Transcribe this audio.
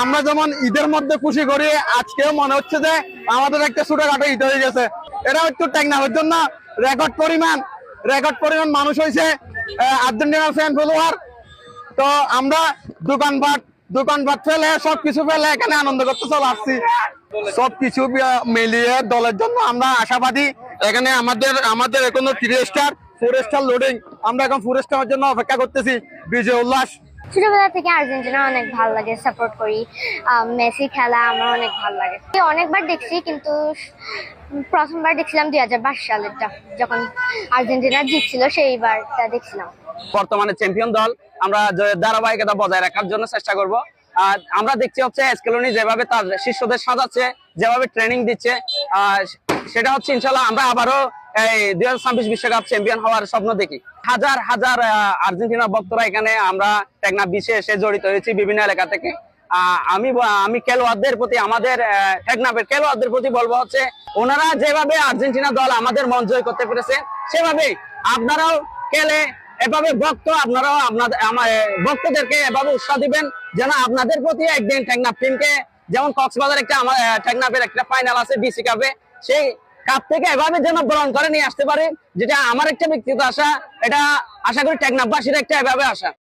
আমরা যেমন ঈদের মধ্যে খুশি করি, আজকেও মনে হচ্ছে যে আমাদের একটা ছোটখাটো ঈদ হয়ে গেছে। এটা একটু টেকনাফের জন্য রেকর্ড পরিমাণ মানুষ হয়েছে, আর্জেন্টিনার ফ্যান ফলোয়ার। তো আমরা দোকানপাট ফেলে সবকিছু ফেলে এখানে আনন্দ করতে চলে আসছি। সবকিছু মিলিয়ে দলের জন্য আমরা আশাবাদী। এখানে আমাদের এখনো 4 স্টার লোডিং, আমরা এখন 4 স্টারের জন্য অপেক্ষা করতেছি। বিজয় উল্লাস। ছোটবেলা থেকে আর্জেন্টিনা অনেক ভালো লাগে, সাপোর্ট করি। মেসি খেলা আমার অনেক ভালো লাগে। অনেকবার দেখছি, কিন্তু প্রথমবার দেখছিলাম 2022 সালেরটা, যখন আর্জেন্টিনা জিতছিল, সেইবারটা দেখছিলাম। বর্তমানে চ্যাম্পিয়ন দল, আমরা ধারাবাহিকতা বজায় রাখার জন্য চেষ্টা করব। আর আমরা দেখছি হচ্ছে স্কেলোনি যেভাবে তার শিষ্যদের সাজাচ্ছে, যেভাবে ট্রেনিং দিচ্ছে, সেটা হচ্ছে ইনশাল্লাহ আমরা আবারও এই 2026 বিশ্বকাপ চ্যাম্পিয়ন হওয়ার স্বপ্ন দেখি। হাজার হাজার আর্জেন্টিনা ভক্তরা এখানে আমরা টেকনাফ বিচে এসে জড়িত হয়েছি বিভিন্ন এলাকা থেকে। আমি খেলোয়াড়দের প্রতি, আমাদের টেকনাফের খেলোয়াড়দের প্রতি বলবো হচ্ছে, ওনারা যেভাবে আর্জেন্টিনা দল আমাদের মন জয় করতে পেরেছে, সেভাবেই আপনারাও খেলে এভাবে আপনারাও ভক্তদেরকে এভাবে উৎসাহ দিবেন, যেন আপনাদের প্রতি একদিন টেকনাফ টিমকে, যেমন কক্সবাজার টেকনাফের একটা ফাইনাল আছে ডিসি কাপে, সেই কাপ থেকে এভাবে যেন গ্রহণ করে নিয়ে আসতে পারে, যেটা আমার একটা ব্যক্তিগত আশা। এটা আশা করি টেকনাফবাসীর একটা এভাবে আশা।